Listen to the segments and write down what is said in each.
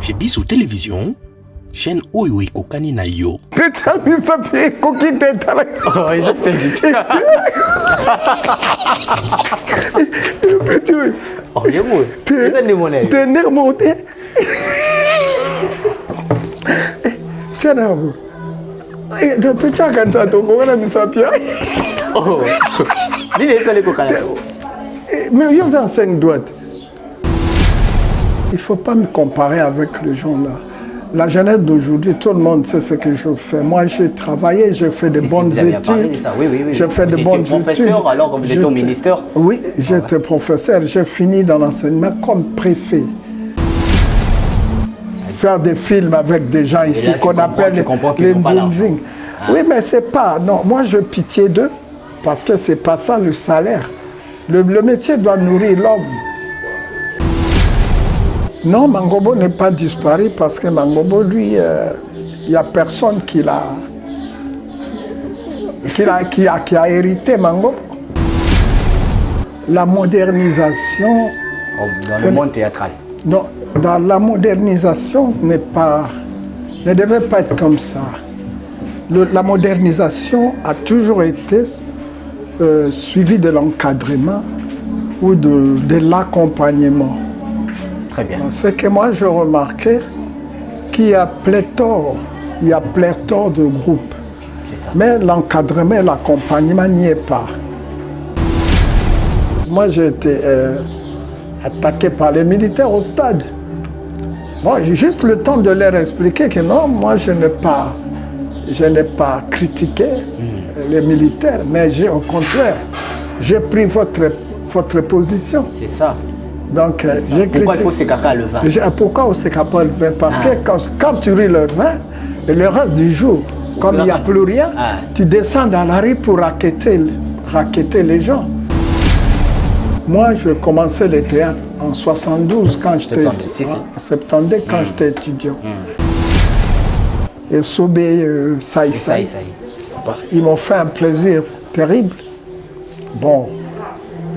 J'ai bis sur télévision, chaîne Oyo et Kokani na yo. Putain, mais ça fait coquille tête. Oh, je sais vite. Oh, il est beau. C'est un démoné. T'es nermonté. Tiens, là, vous. Et puis, tu as quand ça, ton copain a mis sa pierre. Oh, il est salé pour Canada. Mais il y a 5 droites. Il ne faut pas me comparer avec les gens là. La jeunesse d'aujourd'hui, tout le monde sait ce que je fais. Moi, j'ai travaillé, j'ai fait de bonnes études. De ça. Oui. J'ai fait de bonnes études. Vous étiez professeur alors que vous étiez au ministère? Oui, j'étais professeur. J'ai fini dans l'enseignement comme préfet. Faire des films avec des gens ici qu'on appelle les Nzing. Oui, mais c'est pas... Non, moi, je pitié d'eux parce que c'est pas ça le salaire. Le métier doit nourrir l'homme. Non, Mangobo n'est pas disparu parce que Mangobo, lui, il n'y a personne qui a hérité Mangobo. La modernisation... Dans le monde théâtral. Non, dans la modernisation ne devait pas être comme ça. La modernisation a toujours été suivie de l'encadrement ou de l'accompagnement. Très bien. Ce que moi je remarquais, qu'il y a pléthore de groupes. C'est ça. Mais l'encadrement et l'accompagnement n'y est pas. Moi j'ai été attaqué par les militaires au stade. Bon, j'ai juste le temps de leur expliquer que non, moi je n'ai pas critiqué les militaires, mais au contraire, j'ai pris votre position. C'est ça. Donc, pourquoi il faut s'écarter le vin? Pourquoi on s'écarte le vin? Parce que quand tu ris le vin, le reste du jour, comme il n'y a plus rien, tu descends dans la rue pour racketter les gens. Moi, je commençais le théâtre en 72 quand j'étais quand j'étais étudiant. Et Sobé, Saï. Ils m'ont fait un plaisir terrible. Bon,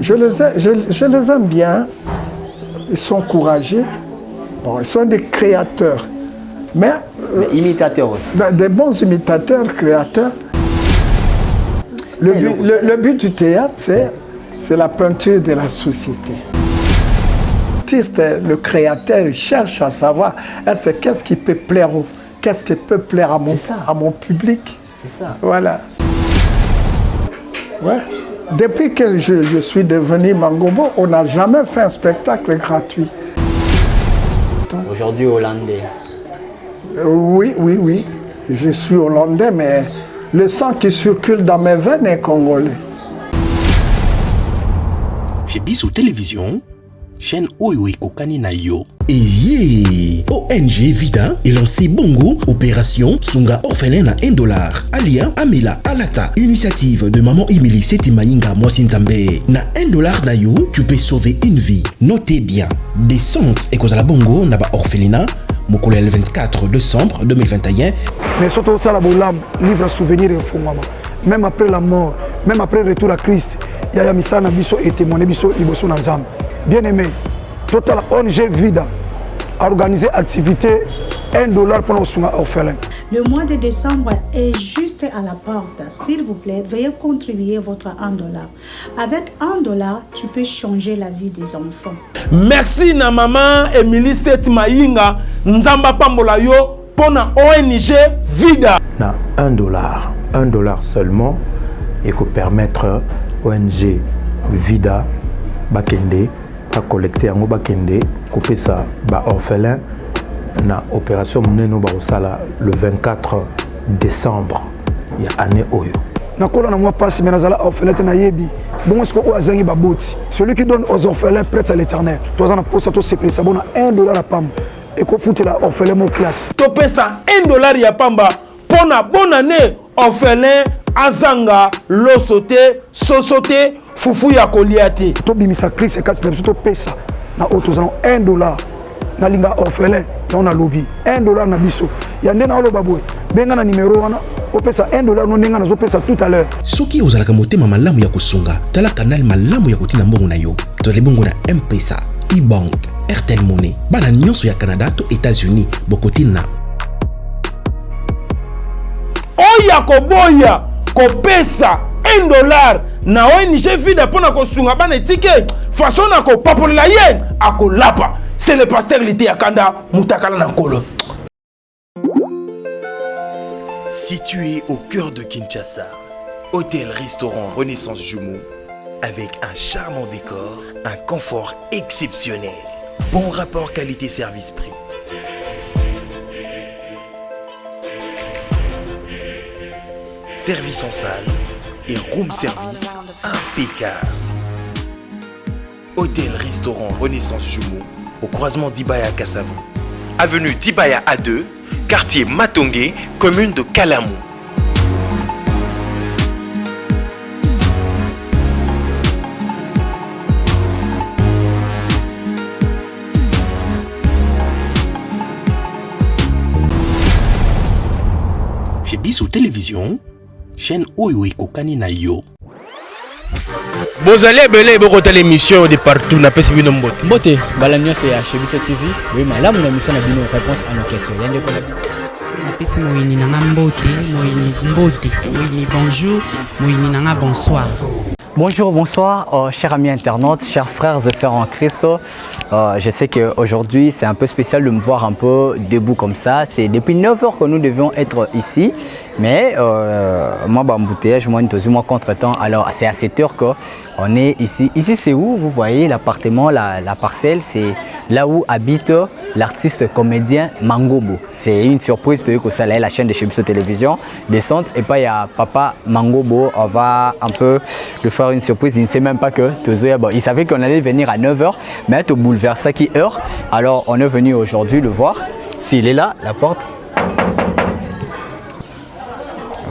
je les aime bien. Ils sont courageux. Bon, ils sont des créateurs. Mais imitateurs aussi. Des bons imitateurs, créateurs. Le but du théâtre, c'est la peinture de la société. L'artiste, le créateur, il cherche à savoir qu'est-ce qui peut plaire qu'est-ce qui peut plaire à mon public. C'est ça. Voilà. Ouais. Depuis que je suis devenu Mangobo, on n'a jamais fait un spectacle gratuit. Aujourd'hui hollandais. Oui. Je suis hollandais, mais le sang qui circule dans mes veines est congolais. J'ai bis sur télévision, chaîne Oyo et Kokani na yo. Et ONG Vida est lancé Bongo, opération Sunga orphelin à $1. Alia Amela Alata, initiative de maman Emily Setimainga Mwasinzambe. Na $1 na yo, tu peux sauver une vie. Notez bien, descente et cause à la Bongo na ba orphelinat, Mokole le 24 décembre 2021. Mais surtout ça la boulam, livre souvenir et fondement. Même après la mort, même après le retour à Christ, il y a Misana Biso et témoigné Biso Liboso Nazam. Bien aimé, Total ONG Vida a organisé activité $1 pour nos orphelins. Le mois de décembre est juste à la porte. S'il vous plaît, veuillez contribuer votre $1. Avec $1, tu peux changer la vie des enfants. Merci na maman Emily Setimainga Nzamba Pambola yo pour na ONG Vida. Na $1 seulement et que permettre ONG Vida Bakende à collecter en Bakende couper ça ba orphelin na opération meneno ba osala le 24 décembre ya année oyo nakola na moi passe mais nazala orphelin na yebi bon est-ce que o azangi baboti celui qui donne aux orphelins prête à l'éternel toi on a pour ça to c'est ça bon $1 à pam et ko foutre la orphelin mon classe to pesa $1 ya pamba pour na bonne année orphelin azanga losote sosote fufu ya koliate to bimisa Christ et quand tu to pesa na auto $1 na linga orphelin on a lobby $1 na biso ya ndena olo babwe benga na numéro wana opesa $1 no ndenge na zo pesa tout à l'heure soki ozalaka motema malamu ya kusunga tala kanal malamu ya kotina mbongo na yo to le bongo na M-Pesa, e-bank Airtel Money. Bana nyonso ya Canada to États-Unis. Bokotina. Oya koboya kopesa $1 na ONG Vida pona kosunga bana ticket façon na ko papolela ye akolapa. C'est le pasteur Lité Akanda Mutakala Nankolo. Situé au cœur de Kinshasa, hôtel-restaurant Renaissance Jumeau, avec un charmant décor, un confort exceptionnel, bon rapport qualité-service-prix. Service en salle et room service impeccable. Hôtel-restaurant Renaissance Jumeau, au croisement d'Ibaya Kassavou. Avenue d'Ibaya A2, quartier Matongé, commune de Kalamou. Chez Bissou Télévision, chaîne Oyo Kokani na yo. Vous allez belé beaucoup l'émission de partout na pesi bino mbote. Mbote, balanyo c'est chez Bissou TV. Oui, mais là mon émission na bino réponse à nos questions. Yande ko na bino. Na pesi moyini nanga mbote, moyini mbote, moyini bonjour, moyini nanga bonsoir. Bonjour, bonsoir, chers amis internautes, chers frères et sœurs en Christ. Je sais qu'aujourd'hui, c'est un peu spécial de me voir un peu debout comme ça. C'est depuis 9 h que nous devions être ici. Mais moi, embouteillage, moi, contre-temps. Alors, c'est à 7 h qu'on est ici. Ici, c'est où? Vous voyez l'appartement, la parcelle, c'est là où habite l'artiste comédien Mangobo. C'est une surprise de que ça, la chaîne de chez Bissou Télévision. Descente, et pas il y a papa Mangobo. On va un peu le faire une surprise. Il ne sait même pas que il savait qu'on allait venir à 9 h, mais au boulevard Saki heure. Alors, on est venu aujourd'hui le voir. S'il est là, la porte.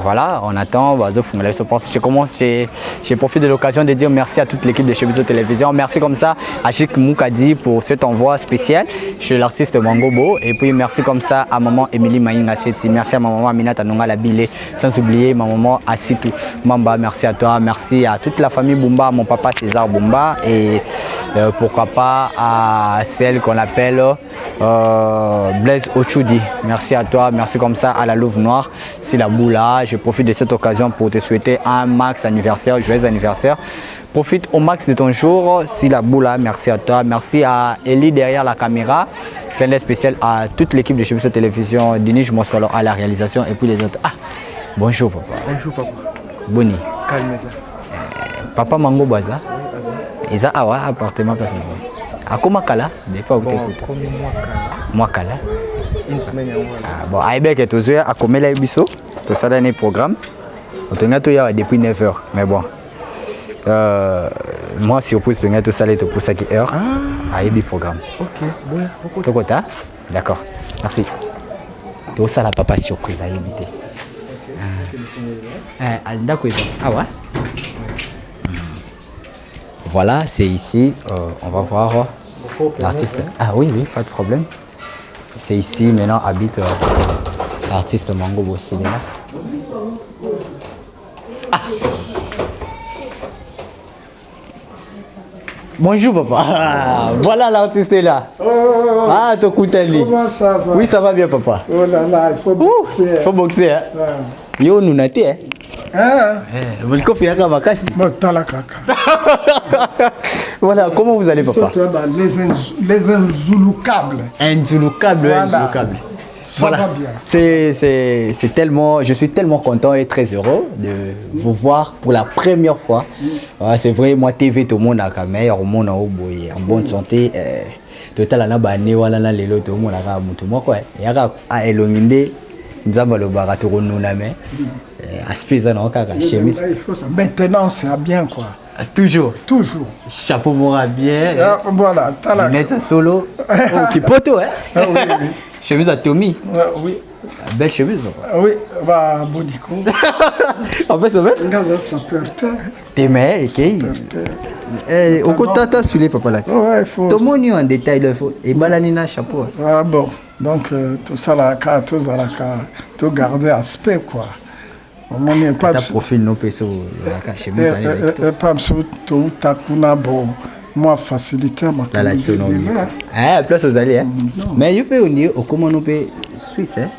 Voilà, on attend. Je profite de l'occasion de dire merci à toute l'équipe de chez Bissou Télévision. Merci comme ça à Chic Moukadi pour cet envoi spécial chez l'artiste Mangobo. Et puis merci comme ça à maman Émilie Maïnga Seti. Merci à ma maman Aminata Nonga Labile. Sans oublier ma maman Asitou Mamba. Merci à toi. Merci à toute la famille Bumba, mon papa César Bumba. Et pourquoi pas à celle qu'on appelle Blaise Ochoudi. Merci à toi. Merci comme ça à la Louve Noire. C'est la Boula. Je profite de cette occasion pour te souhaiter un max anniversaire, joyeux anniversaire. Profite au max de ton jour. Si la Boula, merci à toi. Merci à Ellie derrière la caméra. Clin spécial à toute l'équipe de chez Bissou Télévision, Dinis Mossolo à la réalisation et puis les autres. Ah, bonjour papa. Bonjour papa. Boni. Calme-toi. Papa Mango Baza. Ils ont un appartement personnel. À comment Kala? Des fois vous t'écoutez. Moi Kala. Bon, Aïbek tous à combien la Bissou? Tout ça dans les programmes. On a tout depuis 9 h. Mais bon. Moi, si on pousse tout ça, c'est pour 5 heures. Ah, il y a des programmes. Ok, bon, beaucoup de temps. D'accord, merci. Tout ça, la papa surprise à éviter. D'accord. Ah ouais. Voilà, c'est ici. On va voir l'artiste. Ah oui, oui, pas de problème. C'est ici, maintenant, habite l'artiste Mangobo aussi. Ah. Bonjour papa. Ah, voilà l'artiste est là. Ah, ton Koutali. Comment ça va? Oui, ça va bien papa. Oh là là, il faut boxer. Il faut boxer. Hein? Ouais. Yo, nous n'attends. Hein? Vous le confiez à Kamakasi. Bon, t'as la caca. Voilà, comment vous allez papa? Les inzouloukables. Inzouloukables, voilà. Inzouloukables. Ça voilà. va bien. C'est tellement, je suis tellement content et très heureux de vous voir pour la première fois. C'est vrai, moi TV tout le monde a quand même, au monde en bonne santé. Total à la banne voilà là les lots tout le monde a tout moi quoi. Il y a à Elominde, nous avons le barato nous na mais aspect non kaka chemise. Il faut ça. Maintenant c'est bien quoi. Toujours. Toujours. Chapeau mora bien. Voilà, t'as la. Net solo. Qui poteau hein. Oui, oui. Chemise à Tommy. Oui. Belle chemise. Oui, bah Bonico. En fait, ça va. Ça perd. Tes mains, ok. Au côté de sur les papa là. Ouais, il faut. Tout le monde en détail il faut. Et balanina chapeau. Ah bon. Donc tout ça là, tout ça là, tout garder aspect quoi. On n'est pas. Ta profil non peso la chemise. Pas tout takuna bon. moi faciliter ma carrière. Ah, plus aux alliés. Mais vous pouvez dire comment on peut Suisse hein?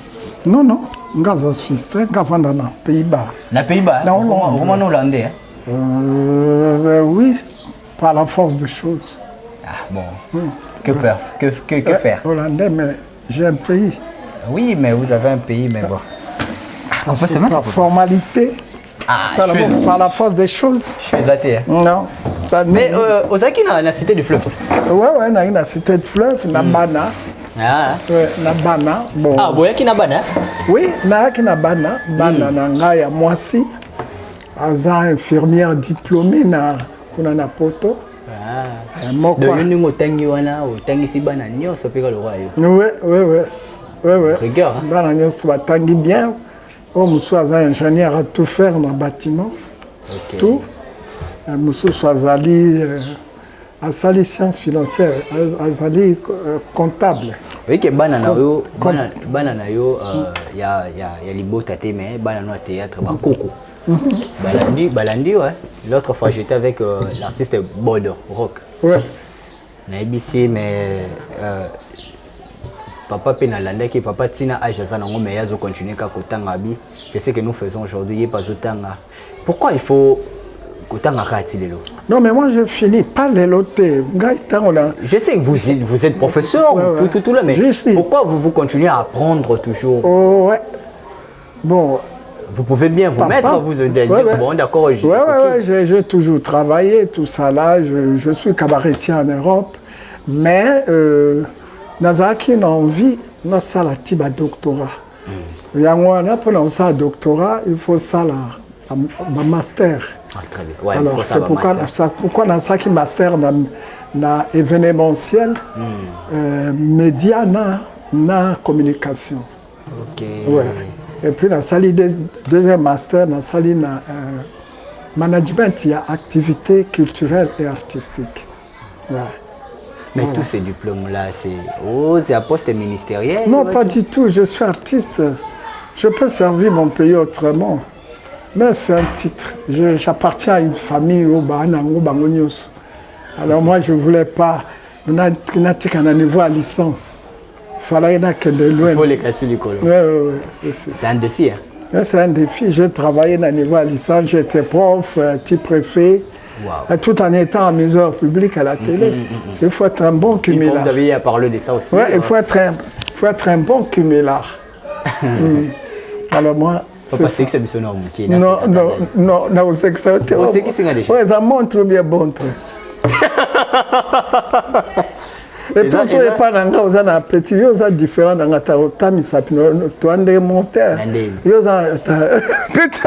Non, non. Ngaza Suisse, ngava dans les Pays-Bas. Les Pays-Bas? Comment on hollandais oui, par la force des choses. Ah bon. Que faire? Hollandais, mais j'ai un pays. Oui, mais vous avez un pays, mais bon. C'est par formalité. Ça par la force des choses. Je suis athée. Non. Ça mais aux Aki, dans la cité du fleuve. Oui, dans la cité du fleuve, na Bana. Ah. Na Bana. Bon. Ah, vous avez na Bana? Oui, na Bana. Bana na ngaya mwasi. Aza infirmière diplômée na kuna poto. Ah. Donc nous otangi wana otangi si bana nyonso peka le roi. Oui. Rigueur. Bana nyonso batangi bien. Monsieur est ingénieur à tout faire dans le bâtiment. Okay. Tout. Monsieur Soazali a sali sciences financières, a sali comptable. Oui, que banana yo, ya libota te mais banana théâtre ba coco. Balandi ouais. L'autre fois j'étais avec l'artiste Bodo Rock. Ouais. Na ABC mais papa penalanda qui papa tina âge ça nango mais yazo continuer ka kotanga bi. C'est ce que nous faisons aujourd'hui, y pas otanga. Pourquoi il faut kotanga kati lelo? Non mais moi je finis pas les lotés. Je sais que vous êtes professeur tout là mais pourquoi vous continuez à apprendre toujours? Oh, ouais. Bon, vous pouvez bien vous mettre, vous dire bon d'accord. J'ai toujours travaillé tout ça là, je suis cabaretier en Europe mais Nazaki n'a envie na sala tiba doctorat. Yangwana pour na sala doctorat, il faut ça la master. Ah, très bien. Ouais, alors c'est pourquoi dans ça qui master na événementiel, média na communication. OK. Ouais. Et puis dans sali deuxième master dans sali na management, il y a activités culturelles et artistiques. Ouais. Mais tous ces diplômes-là, c'est un poste ministériel? Non, pas du tout. Je suis artiste. Je peux servir mon pays autrement. Mais c'est un titre. J'appartiens à une famille au Bangonios. Alors moi, je ne voulais pas. On a un niveau à licence. Il fallait que de loin. Il faut les casser du colon. Oui. C'est un défi. Hein? C'est un défi. J'ai travaillé à un niveau à licence. J'étais prof, petit préfet. Wow. Tout en étant amuseur public à la télé. Il faut être un bon cumulard. Vous avez parlé de ça aussi. Oui, il faut être un bon cumulard. Alors moi, c'est que c'est non, c'est que ça. Oui, ça montre bien bon truc. Et puis, si vous pas dans un petit, vous êtes différent dans votre temps, tu as un monteur. Vous êtes petit,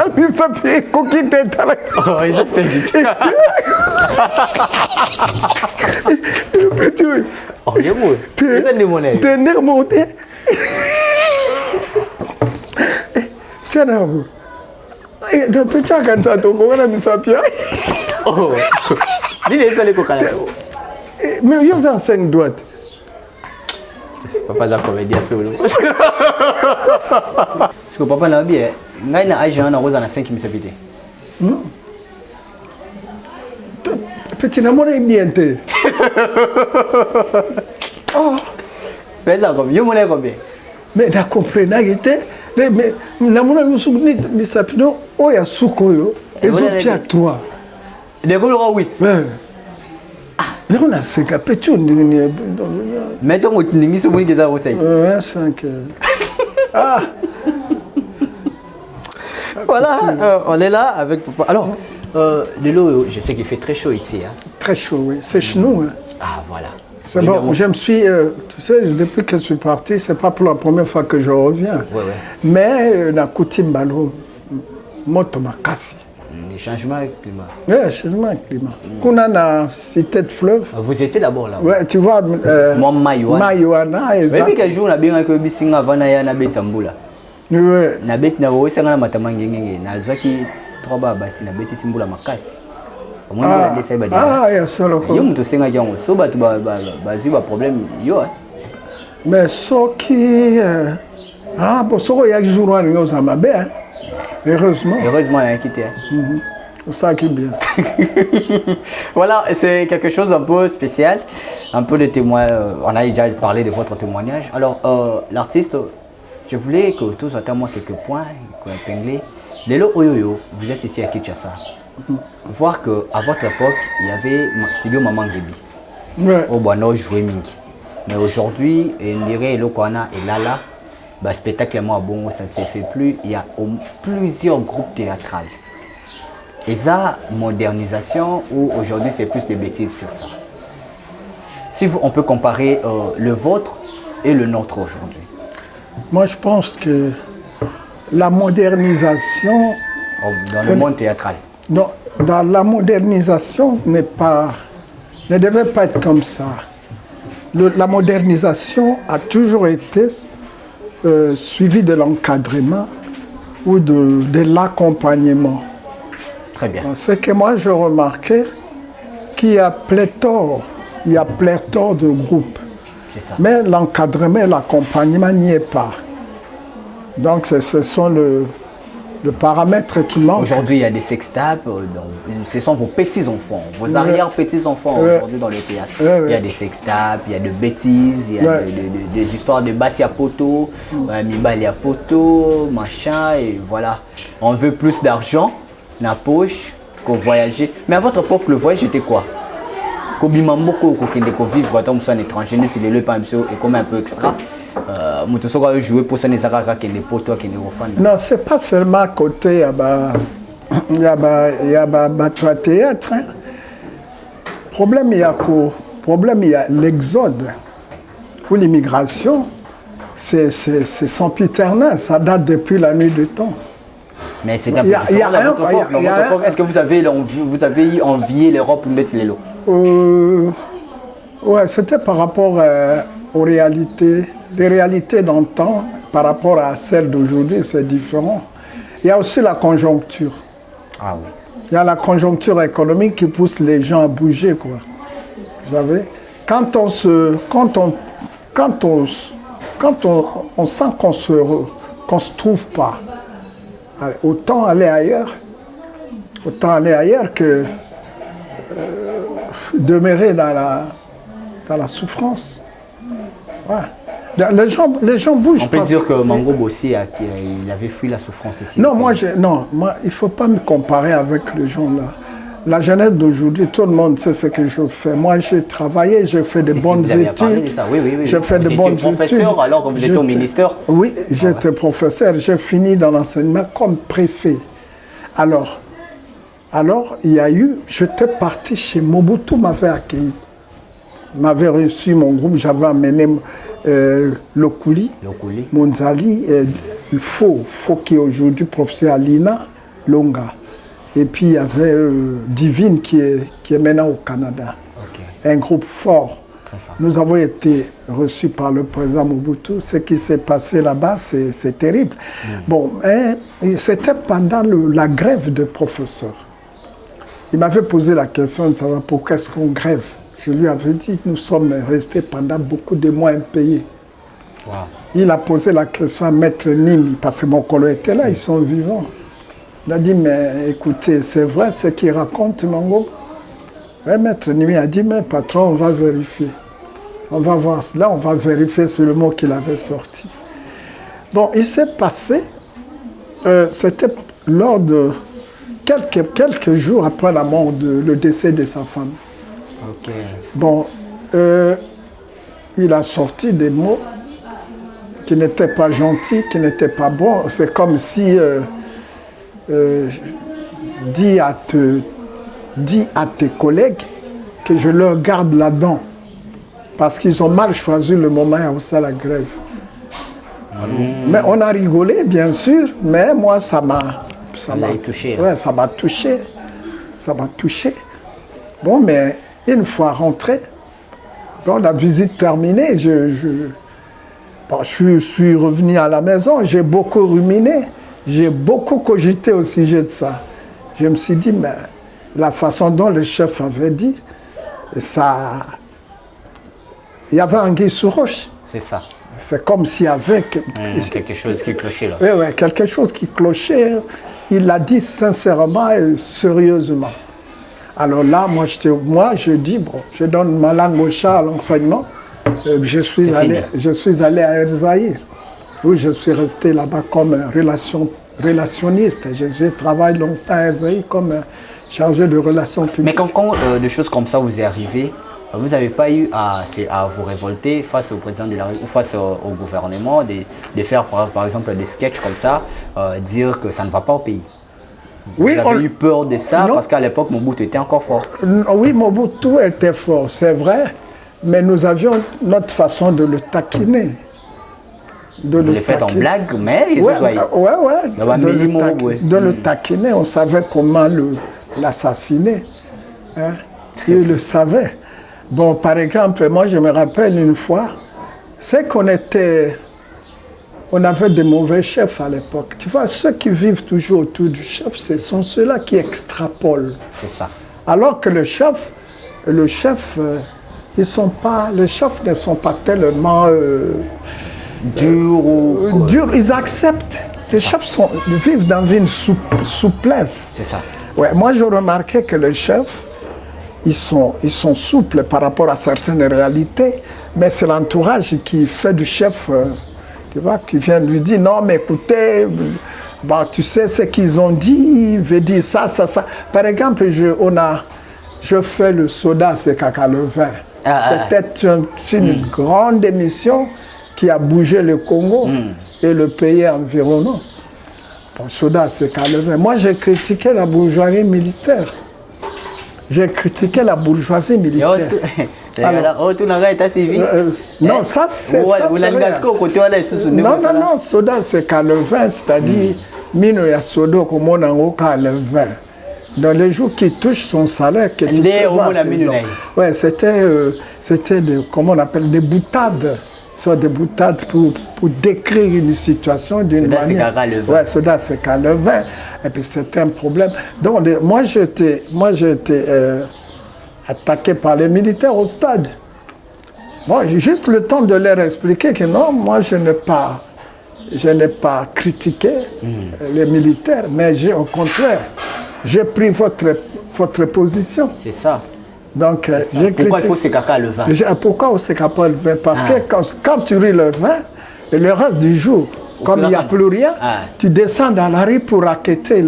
mais cookie tête. Oh, ça c'est dit. Oh, il y a moi. Tu es monté. Tiens, vous. Le petit, quand ça tombe, on a mis sa pierre. Oh, il est salé pour canal. Mais il y a 5 doigts. Papa a comédien solo. Parce que papa n'a bien. Il y a un agent dans 5 qui me s'habite. Petit amour est bien. Oh. Fais ça comme. Il y a mon combien? Mais t'as compris, mais l'amour est soumis, mais ça pino, oh, il y a soukoyo. Et vous êtes à toi. Les gars, 8. Mais on a 5 appétits. Mettons au Nimi sur mon guézard au 5. 5. Ah! Voilà, on est là avec papa. Alors, de l'eau, je sais qu'il fait très chaud ici. Hein. Très chaud, oui. C'est chez nous. Hein. Ah, voilà. C'est bon, je me suis. Tu sais, depuis que je suis parti, c'est pas pour la première fois que je reviens. Ouais. Mais la coutume balo, moto makasi. Les changements climat. Oui, changement climat. Qu'on a dans cité de fleuve. Vous étiez d'abord là. Oui, tu vois. Moi, Maïwana. Mais puis quel jour on a bien que Bisinga Vanaya na Betambula. Oui. Na bet na wo sanga na matamangenge na zwaki 3 ba basi na beti simbula makasi. Ah, il y a ça le yo muto senga jango so batu bazu ba problème yo. Mais ce qui bon, ce qu'il y a jour on est aux Amabé. Heureusement. Heureusement, il a quitté. C'est ça qui est bien. Voilà, c'est quelque chose un peu spécial, un peu de témoin. On a déjà parlé de votre témoignage. Alors, l'artiste, je voulais que tous attendent moi quelques points, qu'on épinglé. Lelo Oyoyo, vous êtes ici à Kinshasa. Voir qu'à votre époque, il y avait studio Maman Gebi. Ouais. Au Bono joué Mingi. Mais aujourd'hui, on dirait Elo Kwana et Lala, bah, spectacle à Bongo, ça ne se fait plus. Il y a plusieurs groupes théâtrales. Et ça, modernisation, ou aujourd'hui c'est plus des bêtises sur ça. Si on peut comparer le vôtre et le nôtre aujourd'hui. Moi, je pense que la modernisation... Dans le monde théâtral. Non, dans la modernisation ne devait pas être comme ça. La modernisation a toujours été suivie de l'encadrement ou de l'accompagnement. Très bien. Ce que moi je remarquais, qu'il y a pléthore de groupes. C'est ça. Mais l'encadrement et l'accompagnement n'y est pas. Donc ce sont le paramètre qui manque. Aujourd'hui, il y a des sextapes, ce sont vos petits-enfants, vos arrière-petits-enfants aujourd'hui dans le théâtre. Il y a des sextapes, il y a de bêtises, il y a des histoires de Bassi à Poto, Mibali à Poto, machin, et voilà. On veut plus d'argent dans la poche qu'au voyager. Mais à votre époque, le voyage était quoi? Kobimamboko, ko vivre quand on est un étranger, c'est le pas et comme un peu extra. Jouer pour ça, non, c'est pas seulement côté il y a théâtre. Hein. Problème il y a l'exode ou l'immigration, c'est sempiternel, ça date depuis la nuit du temps. Mais c'est un peu différent dans votre époque. Est-ce que vous avez envié l'Europe ou mettre les lots? Ouais, c'était par rapport aux réalités. Les réalités d'antan par rapport à celles d'aujourd'hui, c'est différent. Il y a aussi la conjoncture. Ah oui. Il y a la conjoncture économique qui pousse les gens à bouger, quoi. Vous savez, quand on sent qu'on se trouve pas, autant aller ailleurs que demeurer dans la souffrance. Ouais. Les gens bougent. On peut dire que Mango Bossi il avait fui la souffrance ici. Non, moi, il ne faut pas me comparer avec les gens là. La jeunesse d'aujourd'hui, tout le monde sait ce que je fais. Moi, j'ai travaillé, j'ai fait de bonnes études. De ça. Oui. J'ai fait de bonnes études. Vous étiez professeur alors que vous étiez au ministère? Oui, j'étais professeur. J'ai fini dans l'enseignement comme préfet. Alors, il y a eu, j'étais parti chez Mobutu, m'avait accueilli. M'avait reçu mon groupe, j'avais amené Lokuli, Monzali, Faux qui est aujourd'hui professeur à l'INA, Longa. Et puis il y avait Divine qui est maintenant au Canada. Okay. Un groupe fort. Nous avons été reçus par le président Mobutu. Ce qui s'est passé là-bas, c'est terrible. Bon, c'était pendant la grève de professeurs. Il m'avait posé la question de savoir pourquoi est-ce qu'on grève. Je lui avais dit que nous sommes restés pendant beaucoup de mois impayés. Wow. Il a posé la question à Maître Nîmes, parce que mon collègue était là, ils sont vivants. Il a dit, mais écoutez, c'est vrai ce qu'il raconte, Mango? Et Maître Nîmes a dit, mais patron, on va vérifier. On va voir cela, on va vérifier sur le mot qu'il avait sorti. Bon, il s'est passé, c'était lors de quelques jours après la mort, le décès de sa femme. Okay. Bon, il a sorti des mots qui n'étaient pas gentils, qui n'étaient pas bons. C'est comme si dis à tes collègues que je leur garde la dent parce qu'ils ont mal choisi le moment où c'est la grève. Mais on a rigolé, bien sûr, mais moi, ça m'a touché. Ouais, ça m'a touché. Ça m'a touché. Bon, mais une fois rentré, bon, la visite terminée, je suis revenu à la maison, j'ai beaucoup ruminé, j'ai beaucoup cogité au sujet de ça. Je me suis dit, mais la façon dont le chef avait dit, ça... Il y avait anguille sous roche. C'est ça. C'est comme s'il y avait... quelque chose qui clochait là. Oui, quelque chose qui clochait. il l'a dit sincèrement et sérieusement. Alors là, moi je dis, bon, je donne ma langue au chat à l'enseignement. Je suis allé à Erzaïr, où je suis resté là-bas comme relationniste. Je travaille longtemps à Erzaïr comme chargé de relations publiques. Mais quand des choses comme ça vous est arrivé, vous n'avez pas eu à vous révolter face au président de la République ou face au gouvernement, de faire par exemple des sketchs comme ça, dire que ça ne va pas au pays? Oui, vous avez eu peur de ça parce qu'à l'époque Mobutu était encore fort. Oui, Mobutu était fort, c'est vrai, mais nous avions notre façon de le taquiner. Vous le faites en blague, mais ils de le taquiner, on savait comment l'assassiner. Hein? Il le savait. Bon, par exemple, moi je me rappelle une fois, c'est qu'on avait des mauvais chefs à l'époque. Tu vois, ceux qui vivent toujours autour du chef, ce sont ceux-là qui extrapolent. C'est ça. Alors que les chefs ne sont pas tellement durs. Ils acceptent. Les chefs vivent dans une souplesse. C'est ça. Ouais, moi, j'ai remarqué que les chefs, ils sont souples par rapport à certaines réalités, mais c'est l'entourage qui fait du chef, tu vois, qui vient lui dire non, mais écoutez, bon, tu sais ce qu'ils ont dit, il veut dire ça. Par exemple, je fais le soda, c'est caca le vin. C'était une grande émission qui a bougé le Congo et le pays environnant. Bon, soda, c'est caca le vin. Moi, j'ai critiqué la bourgeoisie militaire. Non, ça c'est non, soda c'est calevin, c'est-à-dire mino ya soda comme on a calevin. Dans les jours qui touchent son salaire, ouais, c'était comment on appelle des boutades. Soit des boutades pour décrire une situation d'une manière. Ouais, soda c'est calevin. Et puis c'était un problème. Donc moi j'ai été attaqué par les militaires au stade. Moi j'ai juste le temps de leur expliquer que non, moi je n'ai pas critiqué les militaires, mais au contraire, j'ai pris votre position. C'est ça. Donc, pourquoi il faut s'écarter le vin? Pourquoi on s'écarte le vin? Parce que quand tu ris le vin, et le reste du jour, comme il n'y a plus rien, tu descends dans la rue pour raqueter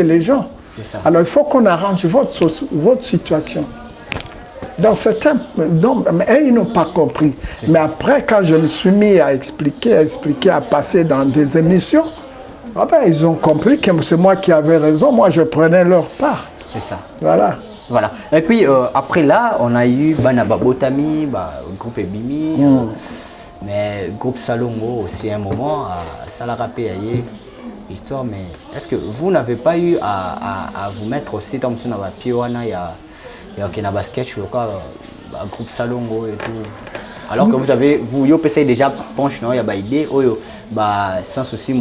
les gens. Ça. Alors il faut qu'on arrange votre situation. Donc, ils n'ont pas compris. Mais après, quand je me suis mis à expliquer, à passer dans des émissions, ils ont compris que c'est moi qui avais raison, moi je prenais leur part. C'est ça. Voilà. Et puis après là, on a eu Banaba Botami, groupe Ebimi, mais groupe Salongo aussi un moment, Salarapé Aye, histoire, mais est-ce que vous n'avez pas eu à vous mettre aussi dans le Piwana, il y a un sketch, groupe Salongo et tout, alors que vous essayez déjà penche, il y a une idée, sans souci,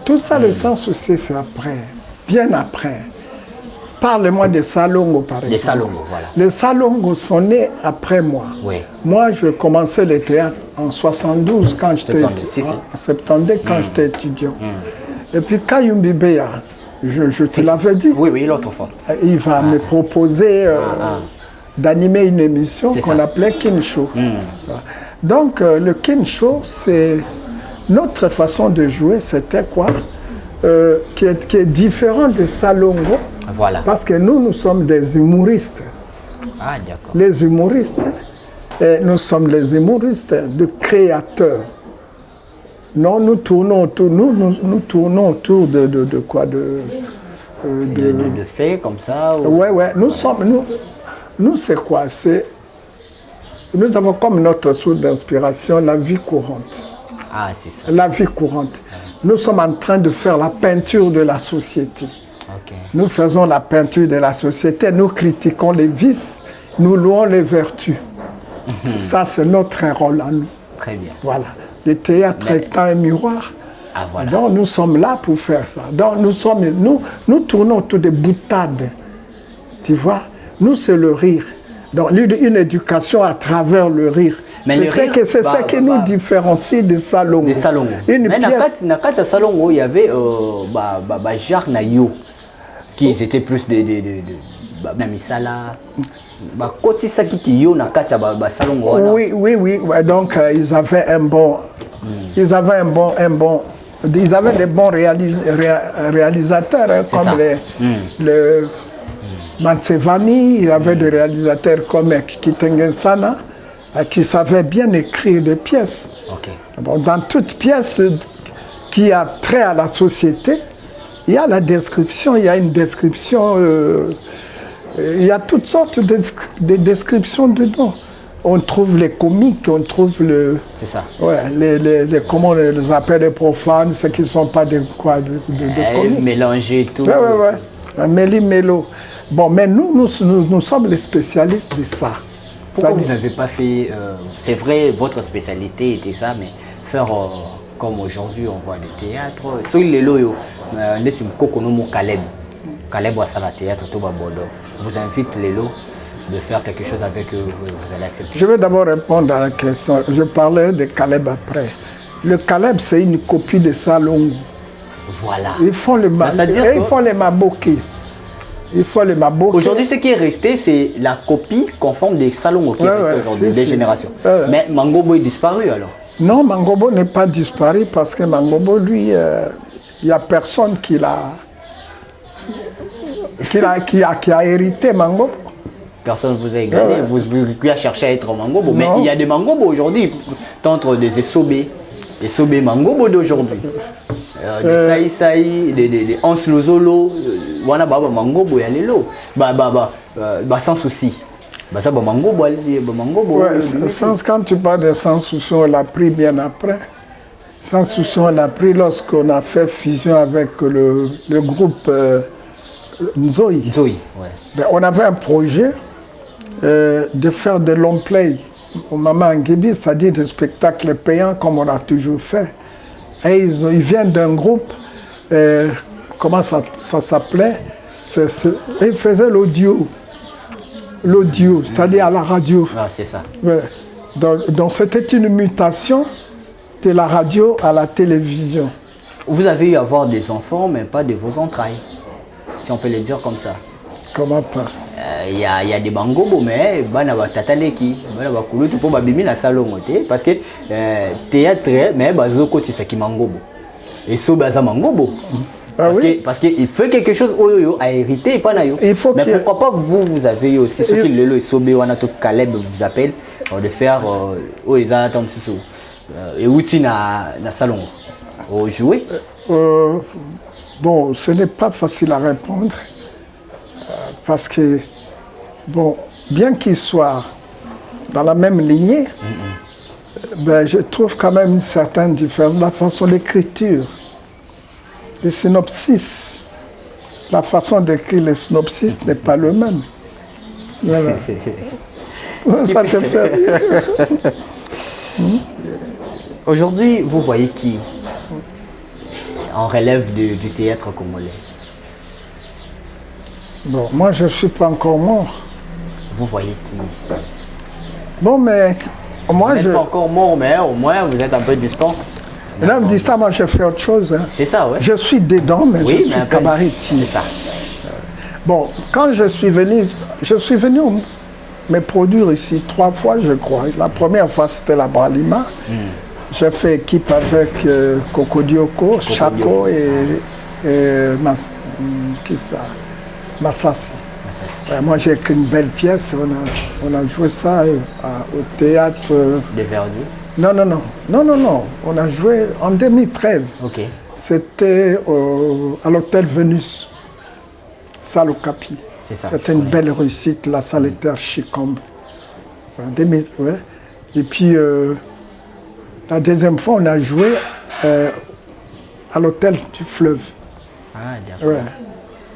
tout ça, le sans souci, c'est après. Bien après. Parle-moi des Salongo, par exemple. Les Salongo, voilà. Les Salongo sont nés après moi. Oui. Moi, je commençais le théâtre en 72, quand j'étais étudiant. Et puis, Kayumbi Beya, je te l'avais dit. Oui, l'autre fois. Il va me proposer d'animer une émission qu'on appelait Kin Show. Donc, le Kin Show, c'est notre façon de jouer, c'était quoi? Qui est différent des Salongo, parce que nous sommes des humoristes. D'accord. Les humoristes, nous sommes les humoristes de créateurs. Non, nous tournons autour, nous tournons autour de quoi? De faits comme ça ou... Ouais, nous c'est quoi? Nous avons comme notre source d'inspiration la vie courante. C'est ça. La vie courante. Nous sommes en train de faire la peinture de la société. Nous faisons la peinture de la société, nous critiquons les vices, nous louons les vertus. Ça, c'est notre rôle à nous. Très bien. Voilà. Le théâtre étant un miroir. Donc, nous sommes là pour faire ça. Donc, nous tournons autour des boutades. Tu vois, nous, c'est le rire. Donc une éducation à travers le rire. C'est ça qui nous différencie des salons. Des salons. Une mais pièce... dans le salon, il y avait Jacques Nayo, qui étaient plus des Misala. Oui. Donc ils avaient ils avaient des bons réalisateurs comme le Mansevani. Il y avait des réalisateurs comme Kitengen Sana qui savaient bien écrire des pièces. Okay. Bon, dans toute pièce qui a trait à la société, il y a la description, il y a une description, il y a toutes sortes de descriptions dedans. On trouve les comiques, on trouve le... C'est ça. Ouais, comment on les appelle, les profanes, ceux qui ne sont pas de comiques. Mélanger tout. Ouais. Méli-mélo. Bon, mais nous sommes les spécialistes de ça. Pourquoi vous n'avez pas fait... c'est vrai, votre spécialité était ça, mais faire comme aujourd'hui, on voit le théâtre. Sur les loyaux, Caleb à la théâtre, tout Bordeaux. Vous invite les lots de faire quelque chose avec eux, vous allez accepter. Je vais d'abord répondre à la question. Je parlais de Caleb après. Le Caleb, c'est une copie de Salon. Voilà. Ils font les maboki. Aujourd'hui, ce qui est resté, c'est la copie conforme des salons qui est resté aujourd'hui, des générations. Mais Mangobo est disparu alors? Non, Mangobo n'est pas disparu parce que Mangobo, lui, il n'y a personne qui a hérité Mangobo. Personne ne vous a gagné, vous avez cherché à être Mangobo. Mais il y a des Mangobo aujourd'hui, entre des Esobé Mangobo d'aujourd'hui. Des Saï Saï, des Hans Lozolo, wana baba Mangobo ya lelo. Sans souci. Ça Mangobo, Mangobo. Quand tu parles de Sans souci, on l'a pris bien après. Sans souci, on l'a pris lorsqu'on a fait fusion avec le groupe Nzoï. Nzoï, ouais. Ben, on avait un projet de faire des long play au Maman Ngibi, c'est-à-dire des spectacles payants comme on a toujours fait. Et ils viennent d'un groupe, comment ça s'appelait? Ils faisaient l'audio, c'est-à-dire à la radio. Ah, c'est ça. Ouais. Donc c'était une mutation de la radio à la télévision. Vous avez eu à avoir des enfants, mais pas de vos entrailles, si on peut le dire comme ça. Comment pas? Il y a des Mangobo, mais bana ba tataleki, bana ba kulutu po ba bimi na salon parce que théâtre mais bazoko tisaki Mangobo. Et so baza Mangobo. Parce que il fait quelque chose à hériter et pas na yo. Mais pourquoi pas vous avez eu aussi ce qui le sobe wana to Caleb vous appelle de faire oeza tam susu et outi na salon au jouer. Bon, ce n'est pas facile à répondre. Parce que, bon, bien qu'ils soient dans la même lignée, ben, je trouve quand même une certaine différence. La façon d'écriture, les synopsis, la façon d'écrire les synopsis n'est pas le même. Voilà. Ça te fait rire. Aujourd'hui, vous voyez qui en relève du théâtre congolais? Bon, moi je ne suis pas encore mort. Vous voyez qui? Bon, mais moi vous n'êtes pas encore mort, mais au moins vous êtes un peu distant. Non, distant, moi je fais autre chose. Hein. C'est ça, oui. Je suis dedans, mais je suis cabaretier. C'est ça. Bon, quand je suis venu me produire ici 3 fois, je crois. La première fois, c'était la Bralima. J'ai fait équipe avec Kokodioko, Chako et Massassi. Moi, j'ai écrit une belle pièce. On a joué ça au théâtre. Des Verdus? Non. On a joué en 2013. Ok. C'était à l'hôtel Vénus, salle au Capi. C'est ça. C'était une belle réussite. La salle était archi-comble. Ouais. Et puis, la deuxième fois, on a joué à l'hôtel du Fleuve. Ah, d'accord. Ouais.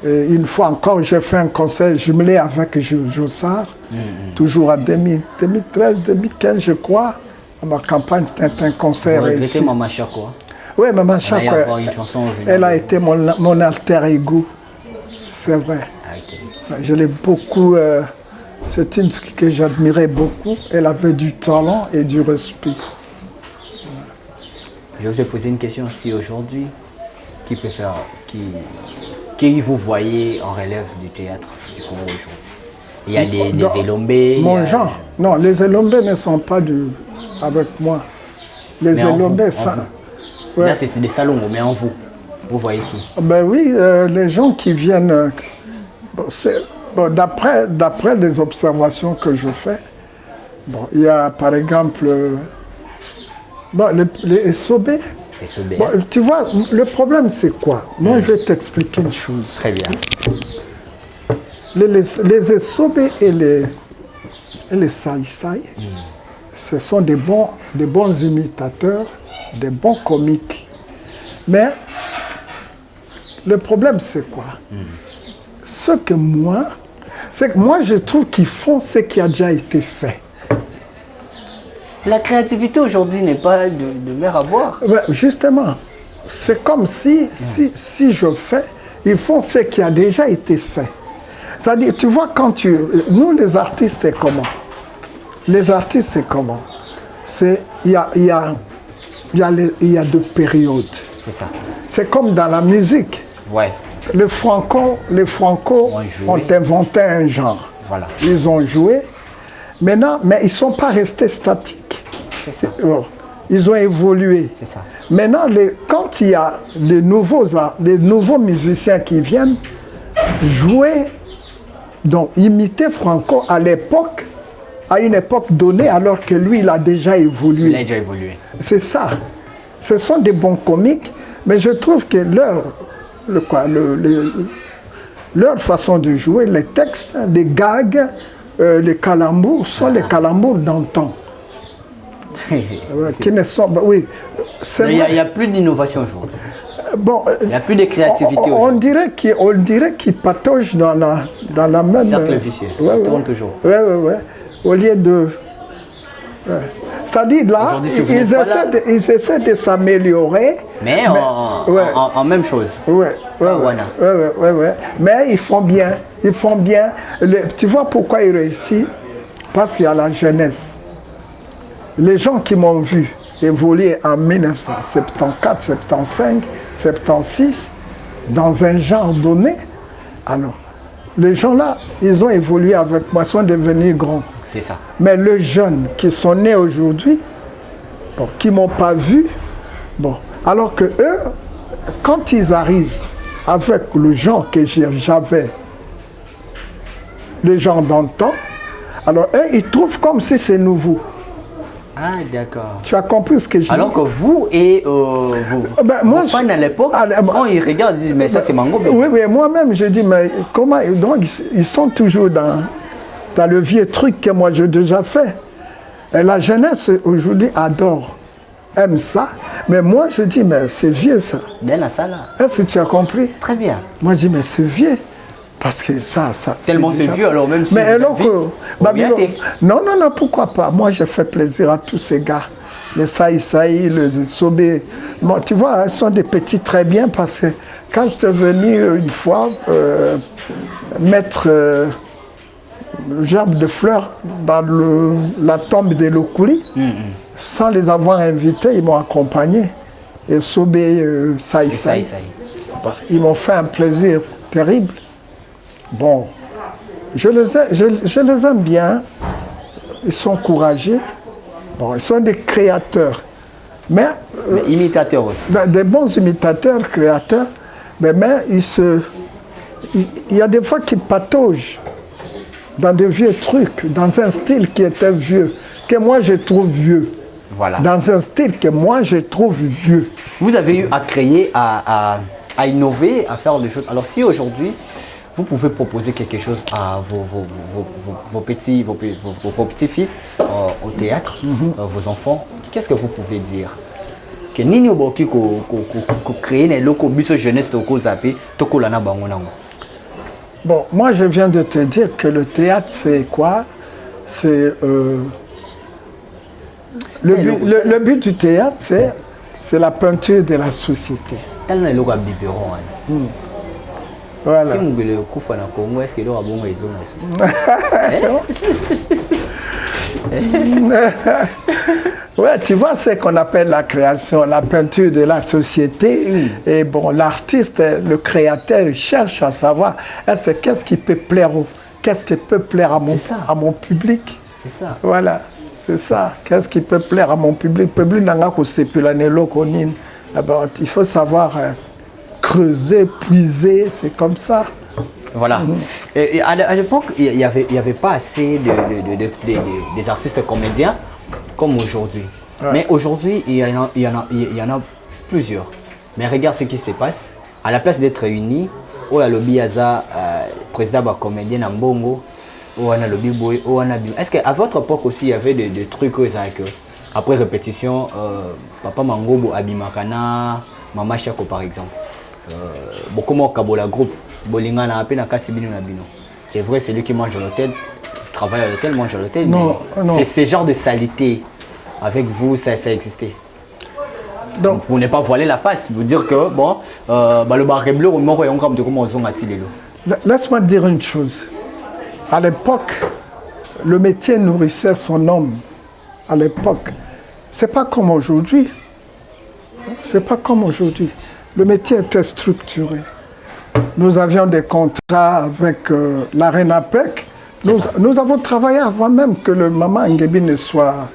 Et une fois encore, j'ai fait un concert jumelé avec Joussard, toujours en 2013, 2015, je crois. À ma campagne, c'était un concert. Vous regrettez Maman Chako? Oui, Maman Chako. Elle a été mon alter ego. C'est vrai. Okay. Je l'ai beaucoup C'est une que j'admirais beaucoup. Elle avait du talent et du respect. Je vous ai posé une question aussi aujourd'hui. Qui vous voyez en relève du théâtre du Congo aujourd'hui? Il y a des Elombé. Mon genre. Non, les Elombé ne sont pas avec moi. Les Elombé, ça. Ouais. Là, c'est des salons, mais en vous. Vous voyez qui? Ben oui, les gens qui viennent. D'après les observations que je fais, il y a par exemple les Sobé. Tu vois, le problème c'est quoi? Moi je vais t'expliquer une chose. Très bien. Les Sobé et les Saï-Saï, ce sont des bons imitateurs, des bons comiques. Mais le problème c'est quoi? C'est que moi je trouve qu'ils font ce qui a déjà été fait. La créativité aujourd'hui n'est pas de mer à boire. Ouais, justement, c'est comme si je fais, ils font ce qui a déjà été fait. C'est-à-dire, tu vois, nous les artistes, c'est comment? Les artistes, c'est comment? Il y a deux périodes. C'est ça. C'est comme dans la musique. Ouais. Les Franco ont inventé un genre. Voilà. Ils ont joué. Maintenant, mais ils ne sont pas restés statiques. C'est ça. Ils ont évolué. C'est ça. Maintenant, quand il y a les nouveaux musiciens qui viennent jouer, donc imiter Franco à une époque donnée, alors que lui, il a déjà évolué. Il a déjà évolué. C'est ça. Ce sont des bons comiques, mais je trouve que leur façon de jouer, les textes, les gags, les calembours sont les calembours d'antan. Qui ne sont... oui, il n'y a plus d'innovation aujourd'hui. Bon, il n'y a plus de créativité aujourd'hui. On dirait qu'ils pataugent dans la même... Cercle vicieux, ils tournent toujours. Oui. Au lieu de... C'est-à-dire là, ils essaient de s'améliorer. Mais en même chose. Oui. Mais ils font bien. Tu vois pourquoi ils réussissent? Parce qu'il y a la jeunesse. Les gens qui m'ont vu évoluer en 1974, 75, 76, dans un genre donné, alors, les gens là, ils ont évolué avec moi, sont devenus grands. C'est ça. Mais les jeunes qui sont nés aujourd'hui, qui ne m'ont pas vu, alors que eux, quand ils arrivent avec le genre que j'avais, les gens d'antan, alors eux, ils trouvent comme si c'est nouveau. Ah, d'accord. Tu as compris ce que je dis? Alors que vous et vos fans à l'époque, quand ils regardent, ils disent, mais ça c'est Mango. Oui, moi-même, je dis, mais comment? Donc, ils sont toujours dans le vieux truc que moi j'ai déjà fait. Et la jeunesse aujourd'hui adore, aime ça. Mais moi, je dis, mais c'est vieux ça. Est-ce que tu as compris? Très bien. Moi, je dis, mais c'est vieux. Parce que ça tellement c'est vieux, alors même si mais vous non, pourquoi pas? Moi, je fais plaisir à tous ces gars. Les Saï-Saï, les Sobé. Bon, tu vois, ils sont des petits très bien parce que quand je suis venu une fois mettre le gerbe de fleurs dans la tombe de Lokuli, sans les avoir invités, ils m'ont accompagné. Et Sobé, Saï-Saï. Ils m'ont fait un plaisir terrible. Bon, je les aime bien, ils sont courageux, ils sont des créateurs, mais imitateurs aussi. Des bons imitateurs, créateurs, mais il y a des fois qu'ils pataugent dans de vieux trucs, dans un style qui était vieux, que moi je trouve vieux. Voilà. Dans un style que moi je trouve vieux. Vous avez eu à créer, à innover, à faire des choses. Alors si aujourd'hui, vous pouvez proposer quelque chose à vos petits-fils au théâtre, vos enfants, qu'est-ce que vous pouvez dire? Que nini oboki ko créer les locaux biso jeunesse toko zappé toko lana bango nango. Bon, moi je viens de te dire que le théâtre c'est quoi? C'est le but du théâtre c'est la peinture de la société. Si vous voulez Koufa na Congo, est-ce que l'on a bon raison Ouais, tu vois ce qu'on appelle la création, la peinture de la société. Et bon, l'artiste, le créateur, il cherche à savoir qu'est-ce qui peut plaire qu'est-ce qui peut plaire à mon public. C'est ça. Voilà, c'est ça. Qu'est-ce qui peut plaire à mon public? Il faut savoir creuser, puiser, c'est comme ça. Voilà. Et à l'époque, il n'y avait pas assez des artistes comédiens comme aujourd'hui. Ouais. Mais aujourd'hui, il y en a plusieurs. Mais regarde ce qui se passe. À la place d'être réunis, il y a le Biaza, président de la comédien Mbongo, est-ce qu'à votre époque aussi, il y avait des trucs après répétition, Papa Mangobo, Abimakana, Mama Chako par exemple, beaucoup moins Kabola groupe, Bolinga na appel na Katibino na Bino. C'est vrai, c'est lui qui mange à l'hôtel, travaille à l'hôtel, mange à l'hôtel, mais c'est ce genre de saleté. Avec vous, ça existait. Donc, vous n'êtes pas voilé la face, vous dire que bon, le barré bleu, laisse-moi te dire une chose. À l'époque, le métier nourrissait son homme. À l'époque, c'est pas comme aujourd'hui. C'est pas comme aujourd'hui. Le métier était structuré. Nous avions des contrats avec l'Arénapec. Nous avons travaillé avant même que le Maman Ngebi ne soit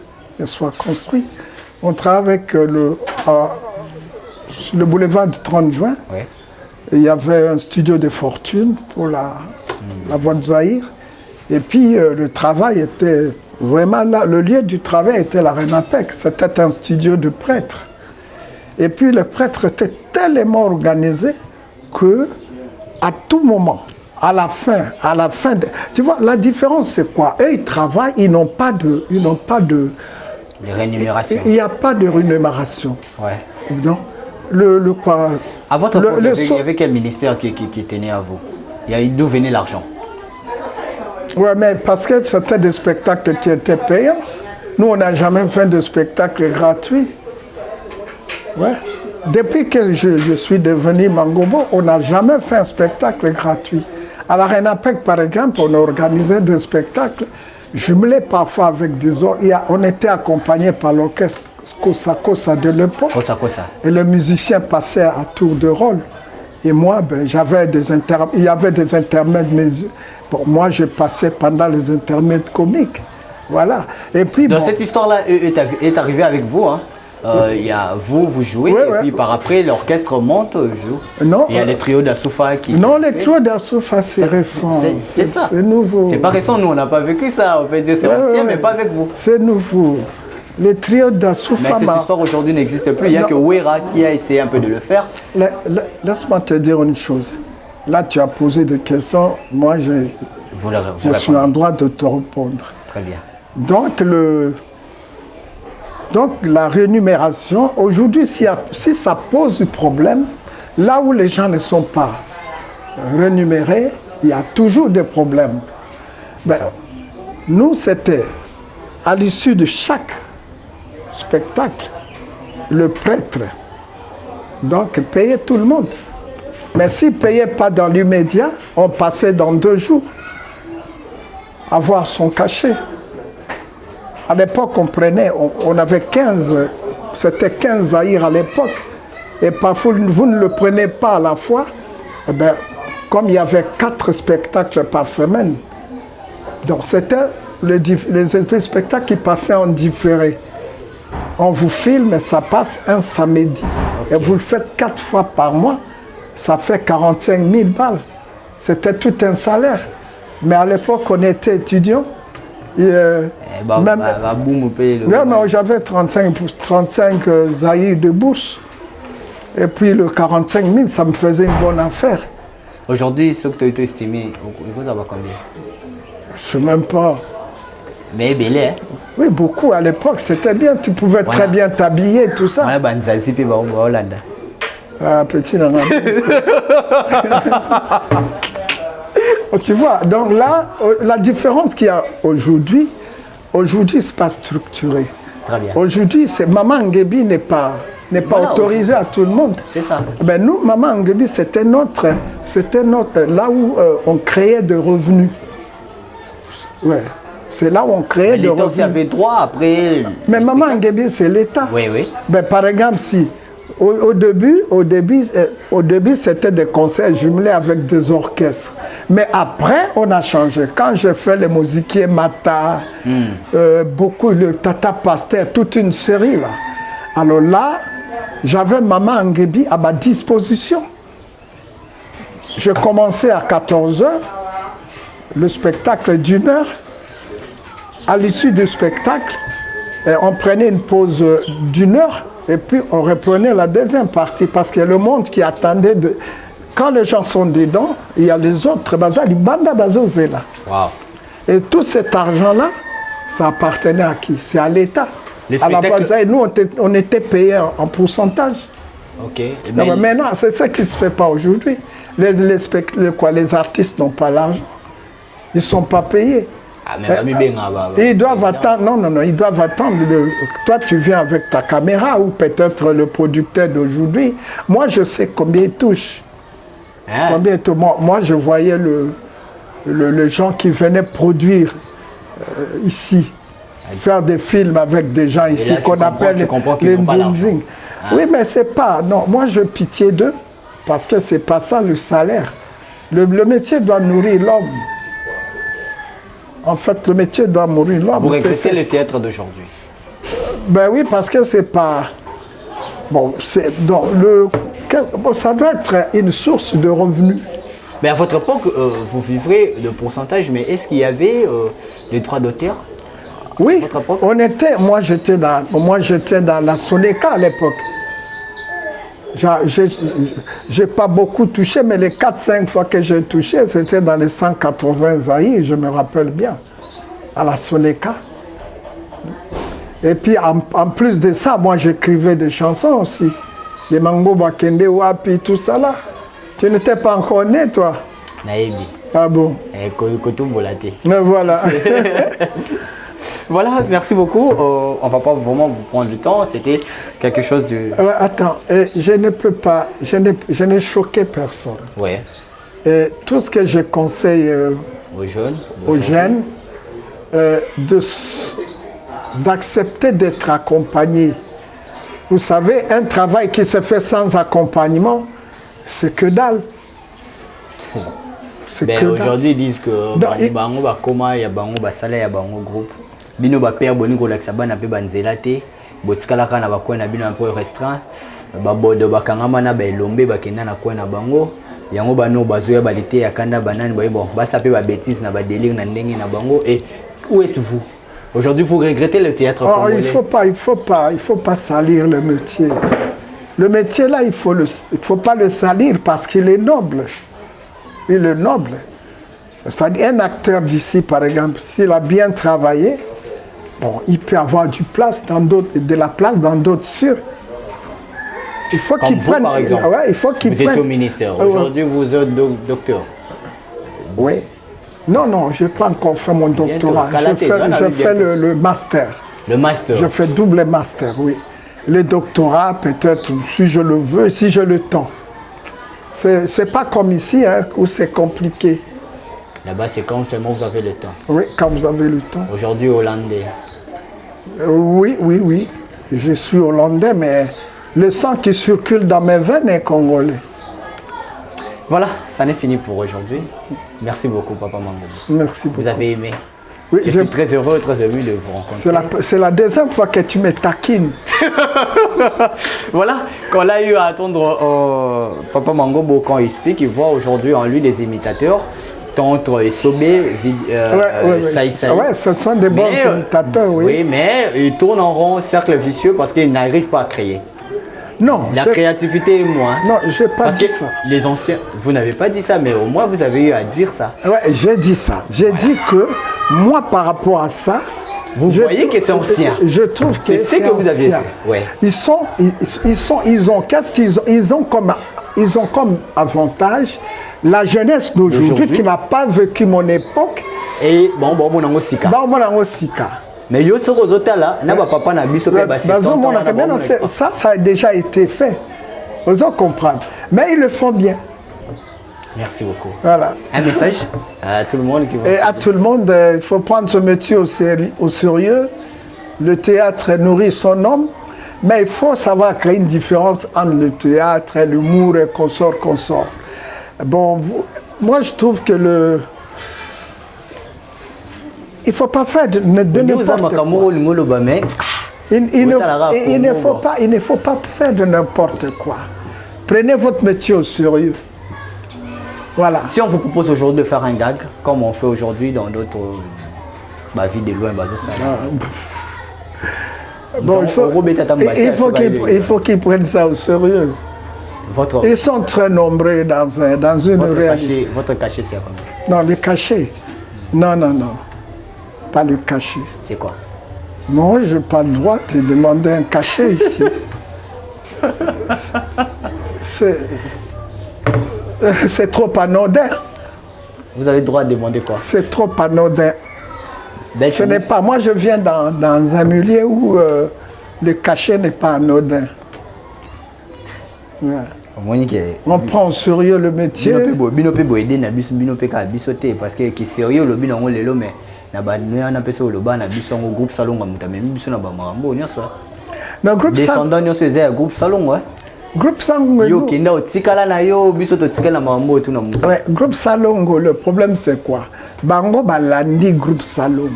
construit. On travaille avec le boulevard du 30 juin. Oui. Et il y avait un studio de fortune pour la voix de Zahir. Et puis le travail était vraiment là. Le lieu du travail était la Renapec. C'était un studio de prêtres. Et puis les prêtres étaient tellement organisés que à tout moment, à la fin tu vois, la différence c'est quoi? Eux, ils travaillent, ils n'ont pas de rémunération. Il n'y a pas de rémunération. Ouais. Donc, quoi? À votre époque, il y avait quel ministère qui tenait à vous? D'où venait l'argent? Oui, mais parce que c'était des spectacles qui étaient payants. Nous, on n'a jamais fait de spectacle gratuit. Ouais. Depuis que je suis devenu Mangobo, on n'a jamais fait un spectacle gratuit. À la Renapec, par exemple, on organisait des spectacles jumelés parfois avec des autres. On était accompagné par l'orchestre Kosa Kosa de l'époque. Et les musiciens passaient à tour de rôle. Et moi, il y avait des intermèdes. Bon, moi, je passais pendant les intermèdes comiques. Voilà. Et puis, dans cette histoire-là, est arrivé avec vous, hein? Il y a vous jouez, et puis par après, l'orchestre monte, joue. Non, il y a les trios d'Assoufa qui... Non, les trios d'Assoufa, c'est récent. C'est ça. C'est nouveau. C'est pas récent, nous, on n'a pas vécu ça. On peut dire c'est ancien, mais pas avec vous. C'est nouveau. Les trios d'Assoufa... Mais cette histoire aujourd'hui n'existe plus. Il n'y a que Ouera qui a essayé un peu de le faire. Laisse-moi te dire une chose. Là, tu as posé des questions. Moi, je suis en droit de te répondre. Très bien. Donc, la rémunération, aujourd'hui, si ça pose du problème, là où les gens ne sont pas rémunérés, il y a toujours des problèmes. Nous, c'était à l'issue de chaque spectacle, le prêtre, donc, payait tout le monde. Mais s'il ne payait pas dans l'immédiat, on passait dans 2 jours à voir son cachet. À l'époque, on avait 15, c'était 15 Zahir à l'époque. Et parfois, vous ne le prenez pas à la fois. Eh bien, comme il y avait 4 spectacles par semaine, donc c'était les spectacles qui passaient en différé. On vous filme et ça passe un samedi. Okay. Et vous le faites 4 fois par mois, ça fait 45 000 balles. C'était tout un salaire. Mais à l'époque, on était étudiants. J'avais 35 Zahir de bourse. Et puis le 45 000, ça me faisait une bonne affaire. Aujourd'hui, ce que tu as été estimé, ça va combien? Je ne sais même pas. Mais belé, hein? Oui, beaucoup. À l'époque, c'était bien. Tu pouvais très bien t'habiller, tout ça. Petit nana. Tu vois, donc là, la différence qu'il y a aujourd'hui, c'est pas structuré. Très bien. Aujourd'hui, Maman Ngebi n'est pas n'est pas autorisé à tout le monde. C'est ça. Ben nous, Maman Angebi, c'était notre, là où on créait des revenus. Ouais. C'est là où on créait des revenus. L'État aussi avait droit après. Mais Maman Angebi, c'est l'État. Oui, oui. Ben, par exemple, si au début, c'était des concerts jumelés avec des orchestres. Mais après, on a changé. Quand j'ai fait les musiquiers Mata, beaucoup, le Tata Pasteur, toute une série là. Alors là, j'avais Maman Angebi à ma disposition. Je commençais à 14h, le spectacle d'1 heure. À l'issue du spectacle, on prenait une pause d'1 heure et puis on reprenait la deuxième partie parce qu'il y a le monde qui attendait. Quand les gens sont dedans, il y a les autres. Wow. Et tout cet argent-là, ça appartenait à qui? C'est à l'État. À la base, nous, on était payés en pourcentage. Ok. Non, mais maintenant, c'est ça qui ne se fait pas aujourd'hui. Les artistes n'ont pas l'argent. Ils ne sont pas payés. Ils doivent attendre. Non, ils doivent attendre. Toi, tu viens avec ta caméra ou peut-être le producteur d'aujourd'hui. Moi, je sais combien il touche. Combien moi, je voyais les gens qui venaient produire ici, faire des films avec des gens ici qu'on appelle les Nzing. Oui, mais c'est pas. Non, moi, je pitié d'eux parce que c'est pas ça le salaire. Le métier doit nourrir l'homme. En fait, le métier doit nourrir l'homme. Vous regrettez le théâtre d'aujourd'hui? Ben oui, parce que c'est pas. Bon, ça doit être une source de revenus. Mais à votre époque, vous vivrez de pourcentage, mais est-ce qu'il y avait des droits d'auteur? Oui, moi j'étais dans la Soneca à l'époque. J'ai pas beaucoup touché, mais les 4-5 fois que j'ai touché, c'était dans les 180 Zaï, je me rappelle bien, à la Soneca. Et puis en plus de ça, moi j'écrivais des chansons aussi. Les Mango Bakende, Wapi, tout ça là. Tu n'étais pas encore né, toi? Naïbi. Ah bon? Mais voilà. Voilà, merci beaucoup. On ne va pas vraiment vous prendre du temps. C'était quelque chose de... Attends, je ne peux pas... Je n'ai choqué personne. Oui. Tout ce que je conseille aux jeunes d'accepter d'être accompagnés. Vous savez, un travail qui se fait sans accompagnement, c'est que dalle. Aujourd'hui, ils disent que bango bakoma, ya bango basala, ya bango groupe. Bino ba père boni ko laksa bana pe banzela te. Botikala kana ba kwena bino un peu restreint. Ba bodo bakangama na ba elombe bakenda na kwena bango. Yango bano bazoya balite ya kanda banane boye bon, basa pe ba bêtise na ba délire na ndenge na bango. Et où êtes-vous? Aujourd'hui, vous regrettez le théâtre congolais? Il faut pas salir le métier. Le métier là, il faut pas le salir parce qu'il est noble. Il est noble. C'est-à-dire un acteur d'ici, par exemple, s'il a bien travaillé, bon, il peut avoir de la place dans d'autres cieux. Il faut qu'il prenne. Par exemple, il faut qu'il vous êtes au ministère. Aujourd'hui, vous êtes docteur. Oui. Non, je n'ai pas encore fait mon doctorat. Je fais le master. Le master? Je fais double master, oui. Le doctorat, peut-être, si je le veux, si j'ai le temps. C'est pas comme ici, hein, où c'est compliqué. Là-bas, c'est quand seulement vous avez le temps. Oui, quand vous avez le temps. Aujourd'hui, hollandais. Oui. Je suis hollandais, mais le sang qui circule dans mes veines est congolais. Voilà, ça n'est fini pour aujourd'hui. Merci beaucoup, Papa Mango. Merci beaucoup. Vous avez aimé? Oui, je suis très heureux et très ému de vous rencontrer. C'est la deuxième fois que tu me taquines. Voilà, qu'on a eu à attendre Papa Mangobo quand il explique, il voit aujourd'hui en lui des imitateurs. Tantre et Sobé, Saï. Ouais, ce sont des bons imitateurs, oui. Oui, mais ils tournent en rond, cercle vicieux, parce qu'ils n'arrivent pas à créer. Non. La créativité est moins. Non, je n'ai pas dit ça. Les anciens, vous n'avez pas dit ça, mais au moins vous avez eu à dire ça. Ouais, j'ai dit ça. J'ai dit que moi, par rapport à ça, vous voyez que c'est ancien. Je trouve que c'est ce que vous avez fait. Ouais. Ils ont comme avantage la jeunesse d'aujourd'hui qui n'a pas vécu mon époque. Et bon, Sika. Mais yo tsoko zotala na ba papa na biso pe ba 70 ça a déjà été fait. Vous en comprenez. Mais ils le font bien. Merci beaucoup. Voilà. Un message à tout le monde qui va. Et à tout le monde, il faut prendre ce métier au sérieux. Le théâtre nourrit son homme, mais il faut savoir créer une différence entre le théâtre et l'humour et consort. Bon, moi je trouve que il ne faut pas faire de n'importe quoi. Il ne faut pas faire de n'importe quoi. Prenez votre métier au sérieux. Voilà. Si on vous propose aujourd'hui de faire un gag, comme on fait aujourd'hui dans d'autres vie de loin, bon, il faut qu'ils prennent ça au sérieux. Ils sont très nombreux dans une réalité. Votre cachet, c'est combien? Non, le cachet. Non. Pas le cachet. C'est quoi? Moi, je n'ai pas le droit de demander un cachet ici. C'est trop anodin. Vous avez le droit de demander quoi? C'est trop anodin. Ce n'est pas. Moi, je viens dans un milieu où le cachet n'est pas anodin. Ouais. On prend au sérieux le métier. Parce que c'est sérieux le bino lelo mais na ba na peso le ba na biso ngo groupe salon ngamuta même biso na ba marambo nyoso. Le groupe descendant nyoso c'est groupe salon ouais. Groupe Salongo. Yo kenda otikala na yo biso to tikala marambo tout na muta. Ouais, groupe Salongo, le problème c'est quoi? Bango balandi groupe Salongo.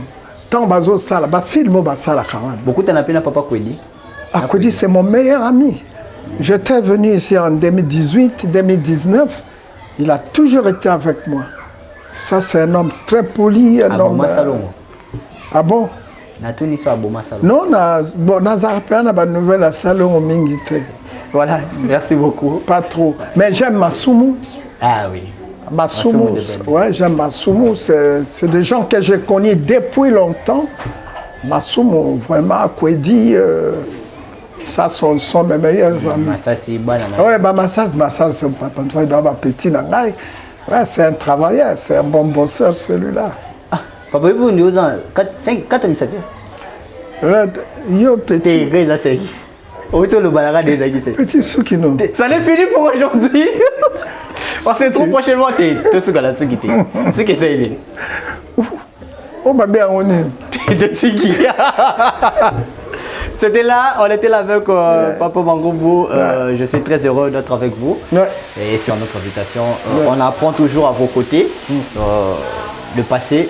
Tant bazo sala ba film ba sala kawan. Beaucoup t'en appelles papa Kwedi. Ah Kwedi c'est mon meilleur ami. J'étais venu ici en 2018, 2019. Il a toujours été avec moi. Ça, c'est un homme très poli. Un homme. Ah bon? Non, on a nouvelle à Salon au Mingite. Voilà, merci beaucoup. Pas trop. Mais j'aime Masumu. Ah oui. Masumu, ouais, j'aime Masumu. C'est des gens que j'ai connus depuis longtemps. Masumu, vraiment, Kwedi. Ça sont mes meilleurs amis. Oui, Massas, c'est pas comme ça, il doit avoir petit nangai. Ouais, c'est un travailleur, c'est un bon bosseur celui-là. Ah, papa, vous nous avez 4 ans, ça fait. Yo, petit. Petit Soukino. Ça n'est fini pour aujourd'hui. On se retrouve prochainement. T'es sous la Soukité. C'est que c'est. Oh, bah bien, on est. De Tiki. C'était là, on était là avec Papa Mangobo. Je suis très heureux d'être avec vous. Ouais. Et sur notre invitation, on apprend toujours à vos côtés le passé,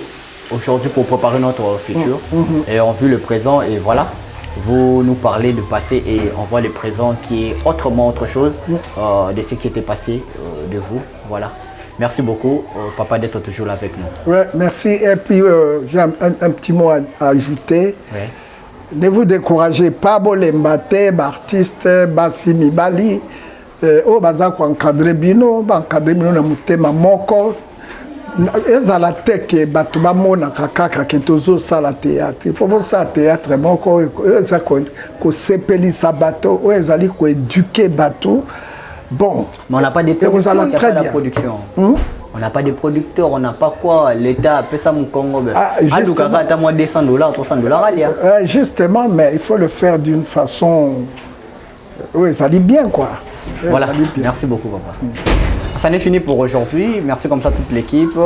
aujourd'hui pour préparer notre futur. Et on vit le présent et voilà. Vous nous parlez du passé et on voit le présent qui est autrement autre chose de ce qui était passé de vous. Voilà. Merci beaucoup, papa, d'être toujours là avec nous. Ouais, merci. Et puis, j'ai un petit mot à ajouter. Ouais. Ne vous découragez pas, Bolembate, artiste, Bassi Mibali, au Bazak encadré Bino, encadré Bino na mutema moko. Ezala teke batuba mona kakaka ketozo sala théâtre. Il faut voir ça théâtre moko ezako ko sepeli sabato, ezali ko éduquer bateau. Bon, mais on n'a pas des producteurs, il n'y a pas de production. On n'a pas de producteurs, on n'a pas quoi. L'État a fait ça mon Congo. Justement, $200, $300. Justement, mais il faut le faire d'une façon. Oui, ça dit bien quoi. Voilà, merci beaucoup, papa. Ça n'est fini pour aujourd'hui. Merci comme ça à toute l'équipe.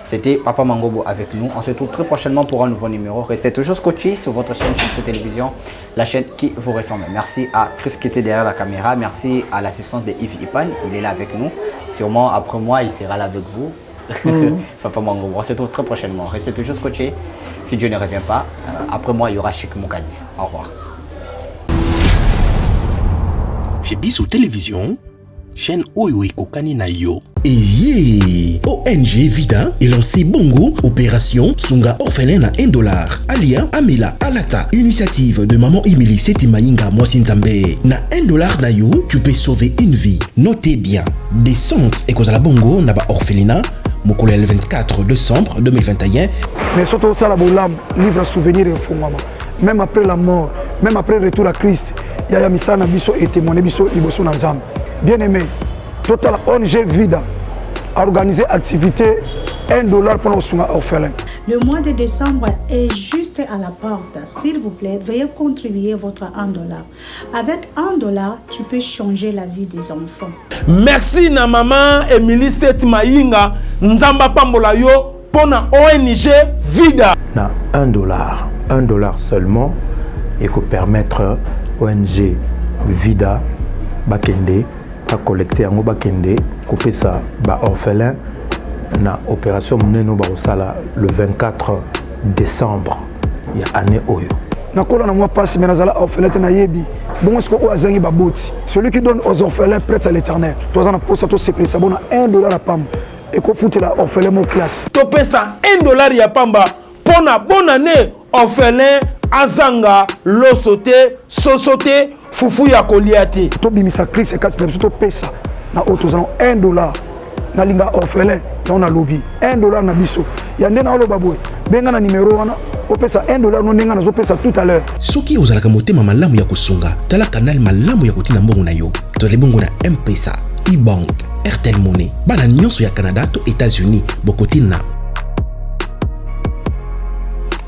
C'était Papa Mangobo avec nous. On se retrouve très prochainement pour un nouveau numéro. Restez toujours scotchés sur votre chaîne Kimso Télévision, la chaîne qui vous ressemble. Merci à Chris qui était derrière la caméra. Merci à l'assistance de Yves Ipan. Il est là avec nous. Sûrement après moi, il sera là avec vous. Papa Mangobo. On se retrouve très prochainement. Restez toujours scotchés. Si Dieu ne revient pas, après moi, il y aura Chic Moukadi. Au revoir. Chez Bissou Télévision, chaîne Oyo Kokani na yo. Et ONG Vida est lancé Bongo, opération Sunga Orphelin à $1. Alia, Amila, Alata, initiative de Maman Emily Seti Mayinga Mwasinzambe. Na $1 na yo, tu peux sauver une vie. Notez bien, descente et cause à la Bongo na ba orphelinat, Mokole le 24 décembre 2021. Mais surtout ça, la Boulam, livre souvenir et Fongama. Même après la mort, même après le retour à Christ, il y a Misana Biso et témoigné Biso Liboso Nazam. Bien aimé, Total ONG Vida a organisé activité $1 pour nos orphelins. Le mois de décembre est juste à la porte. S'il vous plaît, veuillez contribuer votre $1. Avec $1, tu peux changer la vie des enfants. Merci na maman Emily Seti Mayinga, Nzamba Pambola yo pour na ONG Vida. Na $1 seulement et que permettre ONG Vida bakende pa collecter yango bakende couper ça ba orphelin na opération muneno ba osala le 24 décembre ya année oyo. Nakola na moi passe mais nazala orphelin na yebi. Bon est-ce que azangi baboti. Celui qui donne aux orphelins prête à l'Éternel. Toi on a pour ça to c'est ça bon $1 à pam. Et ko foutre la orphelin mon classe. To pesa $1 ya pamba pour na bonne année orphelin azanga losote sosote fufu ya koliate. To bimisa Christ et 4 personnes to pesa na auto $1 na linga orphelin on a lobby $1 na biso. Ya ndena olo babwe. Benga na numéro wana opesa $1 no ndenga na zo pesa tout à l'heure. Soki ozalaka motema malamu ya kusunga tala kanal malamu ya kotina mbongo na yo tole bongo na M-Pesa, e-bank, Airtel Money bana nyonso ya Canada to États-Unis bokotina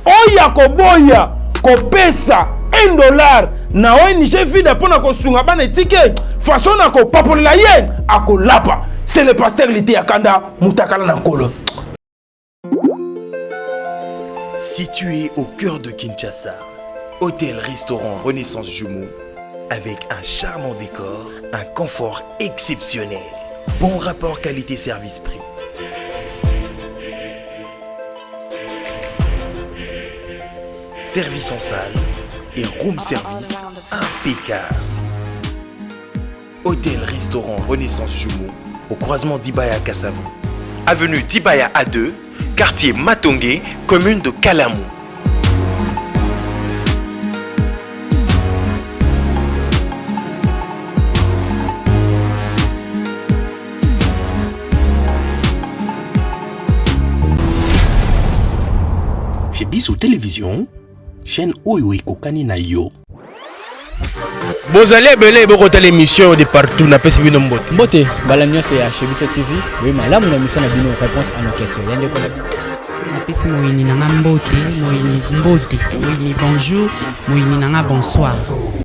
oya koboya kopesa $1 na ONG Vida pona kosunga bana tike façon na ko papolela ye akolapa. C'est le pasteur Lité Akanda Mutakala Nankolo. Situé au cœur de Kinshasa, hôtel-restaurant Renaissance Jumeau, avec un charmant décor, un confort exceptionnel, bon rapport qualité-service-prix. Service en salle et room service impeccable. Hôtel-restaurant Renaissance Jumeau, au croisement d'Ibaya Kassavou. Avenue d'Ibaya A2, quartier Matongé, commune de Kalamou. Chez Bissou Télévision, chaîne Oyo Kokani na yo. Vous allez belé beaucoup l'émission de partout na pesi bino mbote. Mbote balamio c'est chez Bissou TV. Oui, malamu na mission na bino réponse à nos questions. Yande ko na bino. Na pesi moyini nanga mbote, moyini bonjour, moyini nanga bonsoir.